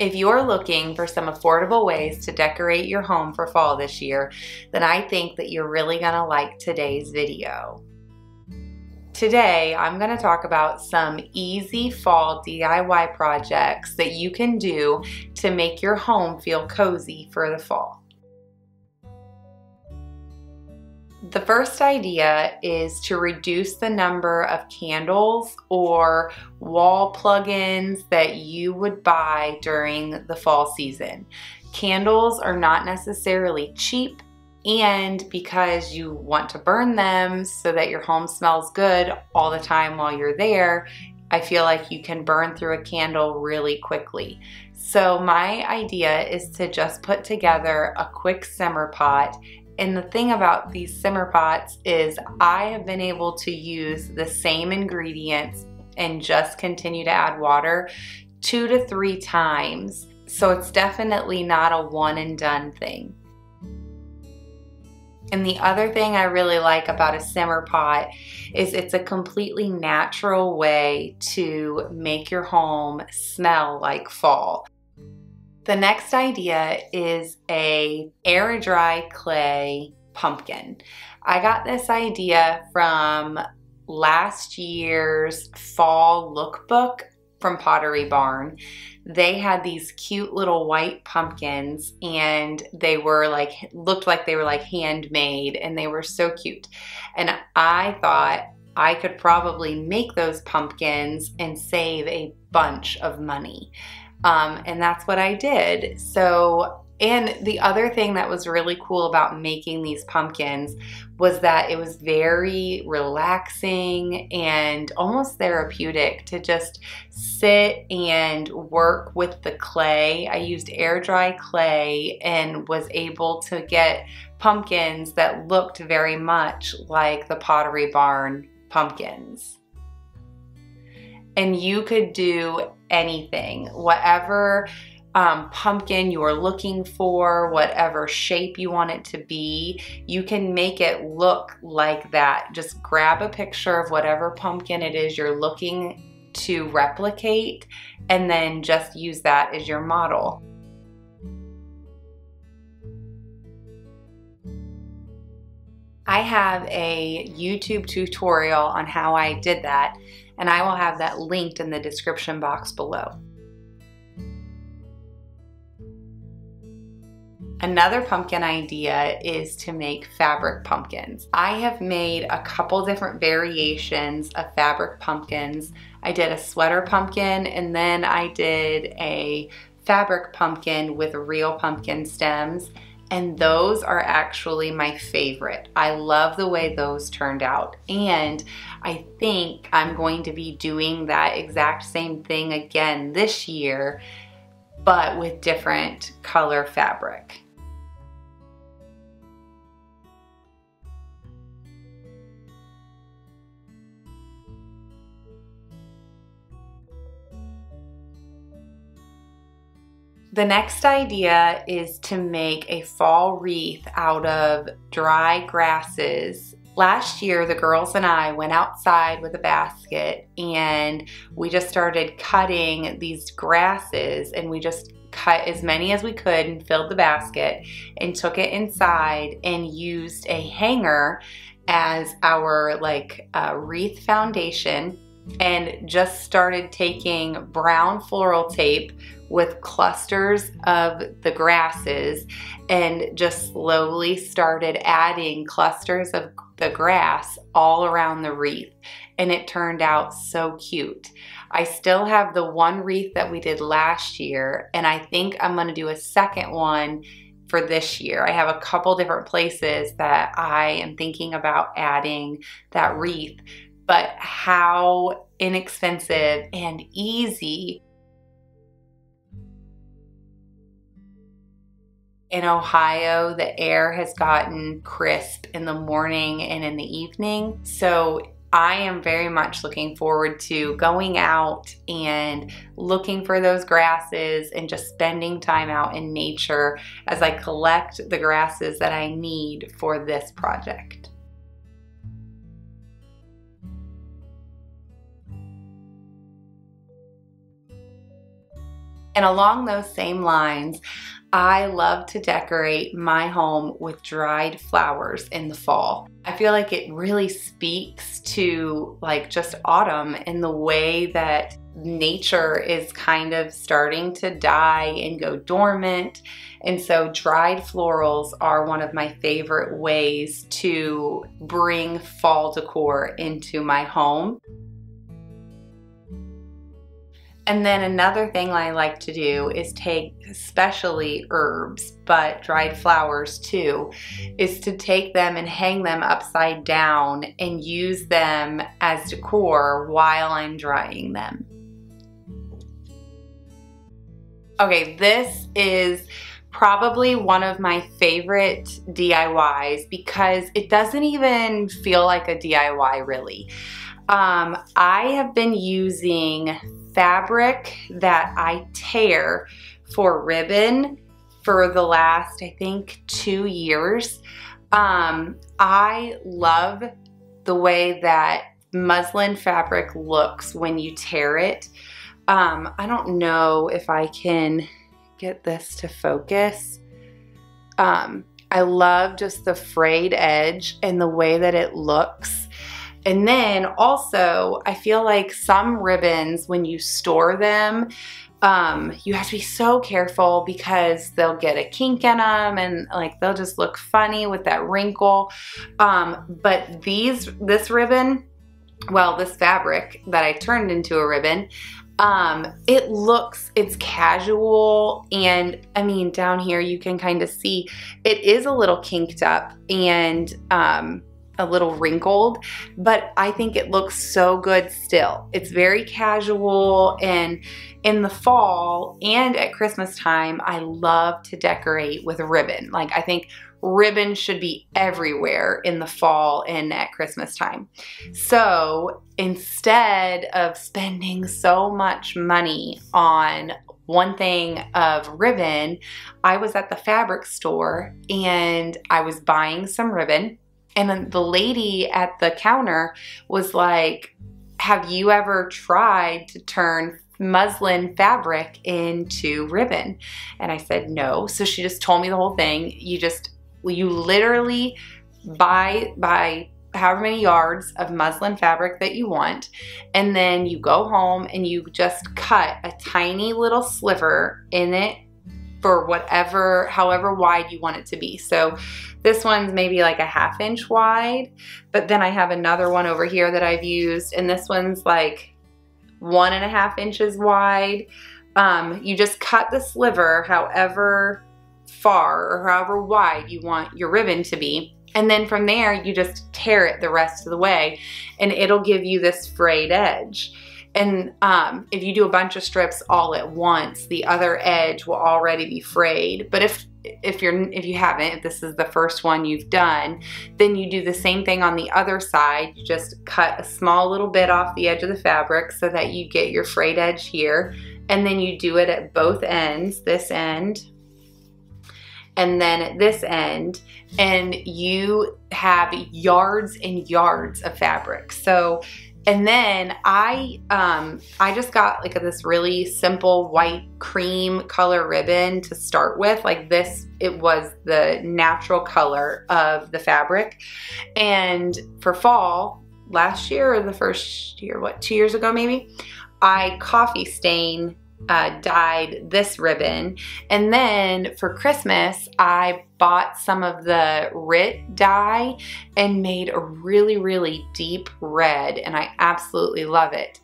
If you're looking for some affordable ways to decorate your home for fall this year, then I think that you're really gonna like today's video. Today, I'm gonna talk about some easy fall DIY projects that you can do to make your home feel cozy for the fall. The first idea is to reduce the number of candles or wall plug-ins that you would buy during the fall season. Candles are not necessarily cheap, and because you want to burn them so that your home smells good all the time while you're there, I feel like you can burn through a candle really quickly. So my idea is to just put together a quick simmer pot. And the thing about these simmer pots is I have been able to use the same ingredients and just continue to add water 2 to 3 times. So it's definitely not a one and done thing. And the other thing I really like about a simmer pot is it's a completely natural way to make your home smell like fall. The next idea is a Airdry clay pumpkin. I got this idea from last year's fall lookbook from Pottery Barn. They had these cute little white pumpkins, and they were looked like they were like handmade, and they were so cute. And I thought I could probably make those pumpkins and save a bunch of money. And that's what I did. And the other thing that was really cool about making these pumpkins was that it was very relaxing and almost therapeutic to just sit and work with the clay. I used Airdry clay and was able to get pumpkins that looked very much like the Pottery Barn pumpkins. And you could do anything, whatever pumpkin you're looking for, whatever shape you want it to be, you can make it look like that. Just grab a picture of whatever pumpkin it is you're looking to replicate, and then just use that as your model. I have a YouTube tutorial on how I did that, and I will have that linked in the description box below. Another pumpkin idea is to make fabric pumpkins. I have made a couple different variations of fabric pumpkins. I did a sweater pumpkin, and then I did a fabric pumpkin with real pumpkin stems. And those are actually my favorite. I love the way those turned out. And I think I'm going to be doing that exact same thing again this year, but with different color fabric. The next idea is to make a fall wreath out of dry grasses. Last year, the girls and I went outside with a basket, and we just started cutting these grasses, and we just cut as many as we could and filled the basket and took it inside and used a hanger as our wreath foundation, and just started taking brown floral tape with clusters of the grasses and just slowly started adding clusters of the grass all around the wreath, and it turned out so cute. I still have the one wreath that we did last year, and I think I'm gonna do a second one for this year. I have a couple different places that I am thinking about adding that wreath, but how inexpensive and easy. In Ohio, the air has gotten crisp in the morning and in the evening. So I am very much looking forward to going out and looking for those grasses and just spending time out in nature as I collect the grasses that I need for this project. And along those same lines, I love to decorate my home with dried flowers in the fall. I feel like it really speaks to like just autumn and the way that nature is kind of starting to die and go dormant. And so dried florals are one of my favorite ways to bring fall decor into my home. And then another thing I like to do is take, especially herbs, but dried flowers too, is to take them and hang them upside down and use them as decor while I'm drying them. Okay, this is probably one of my favorite DIYs because it doesn't even feel like a DIY really. I have been using fabric that I tear for ribbon for the last, I think, 2 years. I love the way that muslin fabric looks when you tear it. I don't know if I can get this to focus. I love just the frayed edge and the way that it looks. And then also, I feel like some ribbons, when you store them, you have to be so careful because they'll get a kink in them and like they'll just look funny with that wrinkle. But this ribbon, well, this fabric that I turned into a ribbon, it's casual, and I mean down here you can kind of see it is a little kinked up and a little wrinkled, but I think it looks so good still. It's very casual, and in the fall and at Christmas time, I love to decorate with ribbon. Like I think ribbon should be everywhere in the fall and at Christmas time. So instead of spending so much money on one thing of ribbon, I was at the fabric store and I was buying some ribbon. And then the lady at the counter was like, have you ever tried to turn muslin fabric into ribbon? And I said, no. So she just told me the whole thing. You literally buy however many yards of muslin fabric that you want. And then you go home and you just cut a tiny little sliver in it for however wide you want it to be. So this one's maybe like a 1/2 inch wide, but then I have another one over here that I've used, and this one's like 1.5 inches wide. You just cut the sliver however far or however wide you want your ribbon to be. And then from there, you just tear it the rest of the way, and it'll give you this frayed edge. And if you do a bunch of strips all at once, the other edge will already be frayed. But if this is the first one you've done, then you do the same thing on the other side. You just cut a small little bit off the edge of the fabric so that you get your frayed edge here. And then you do it at both ends, this end, and then at this end, and you have yards and yards of fabric. So, and then I just got like this really simple white cream color ribbon to start with. Like this, it was the natural color of the fabric. And for fall, last year or the first year, 2 years ago maybe, I coffee stain dyed this ribbon. And then for Christmas, I bought some of the RIT dye and made a really, really deep red, and I absolutely love it.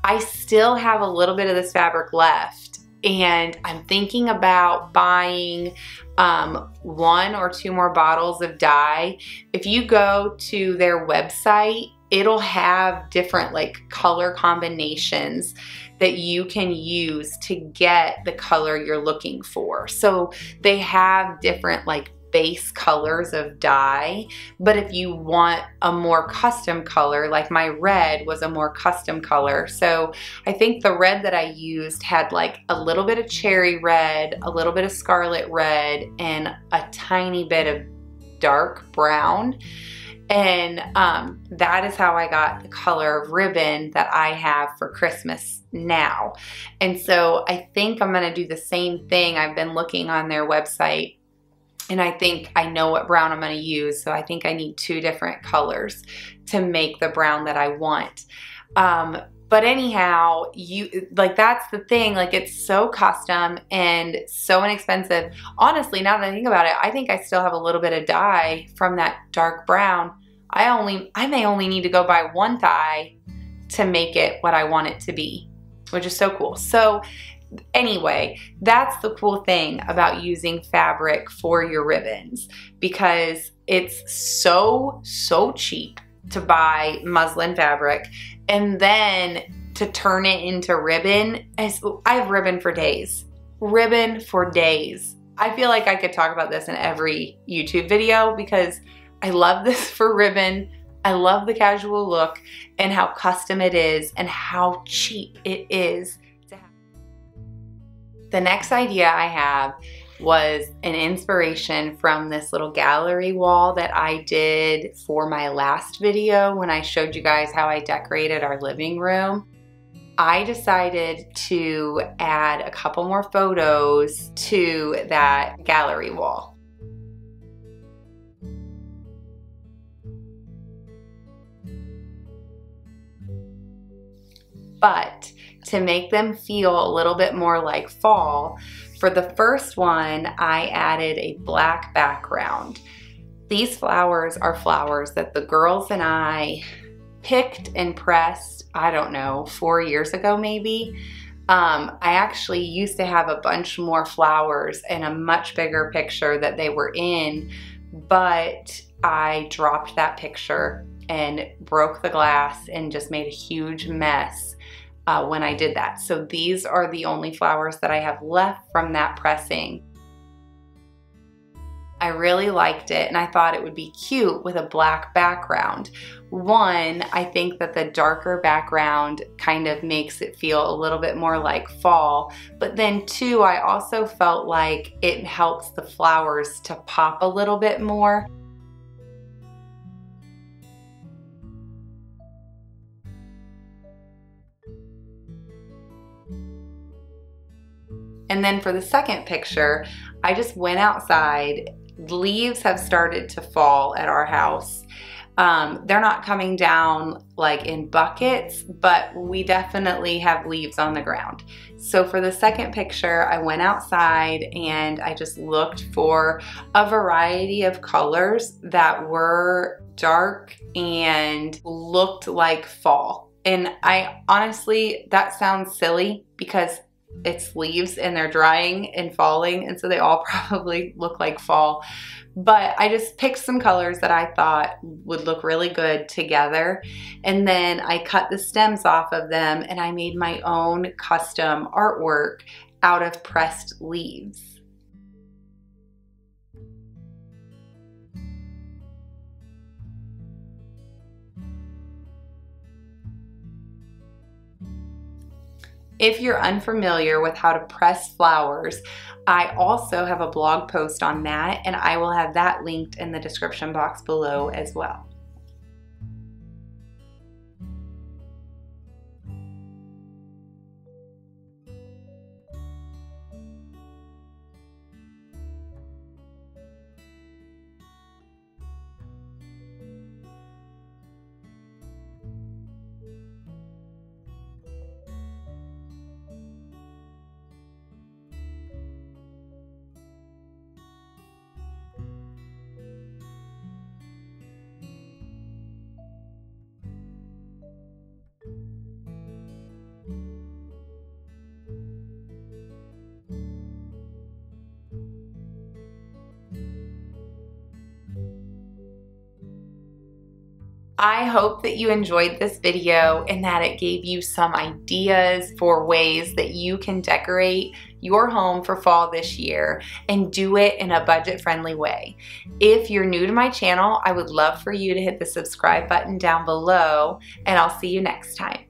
I still have a little bit of this fabric left, and I'm thinking about buying 1 or 2 more bottles of dye. If you go to their website, it'll have different like color combinations that you can use to get the color you're looking for. So they have different like base colors of dye, but if you want a more custom color, like my red was a more custom color. So I think the red that I used had like a little bit of cherry red, a little bit of scarlet red, and a tiny bit of dark brown. And that is how I got the color of ribbon that I have for Christmas now. And so I think I'm gonna do the same thing. I've been looking on their website and I think I know what brown I'm gonna use. So I think I need 2 different colors to make the brown that I want. But anyhow, that's the thing, like it's so custom and so inexpensive. Honestly, now that I think about it, I think I still have a little bit of dye from that dark brown. I may only need to go buy 1 dye to make it what I want it to be, which is so cool. So anyway, that's the cool thing about using fabric for your ribbons, because it's so cheap to buy muslin fabric and then to turn it into ribbon. I have ribbon for days. Ribbon for days. I feel like I could talk about this in every YouTube video because I love this for ribbon. I love the casual look and how custom it is and how cheap it is to have. The next idea I have was an inspiration from this little gallery wall that I did for my last video when I showed you guys how I decorated our living room. I decided to add a couple more photos to that gallery wall. But to make them feel a little bit more like fall, for the first one, I added a black background. These flowers are flowers that the girls and I picked and pressed, I don't know, 4 years ago maybe. I actually used to have a bunch more flowers and a much bigger picture that they were in, but I dropped that picture and broke the glass and just made a huge mess when I did that. So these are the only flowers that I have left from that pressing. I really liked it and I thought it would be cute with a black background. One, I think that the darker background kind of makes it feel a little bit more like fall, but then 2, I also felt like it helps the flowers to pop a little bit more. And then for the second picture, I just went outside. Leaves have started to fall at our house. They're not coming down like in buckets, but we definitely have leaves on the ground. So for the second picture, I went outside and I just looked for a variety of colors that were dark and looked like fall. And I honestly, that sounds silly because it's leaves and they're drying and falling, and so they all probably look like fall. But I just picked some colors that I thought would look really good together, and then I cut the stems off of them and I made my own custom artwork out of pressed leaves. If you're unfamiliar with how to press flowers, I also have a blog post on that, and I will have that linked in the description box below as well. I hope that you enjoyed this video and that it gave you some ideas for ways that you can decorate your home for fall this year and do it in a budget-friendly way. If you're new to my channel, I would love for you to hit the subscribe button down below, and I'll see you next time.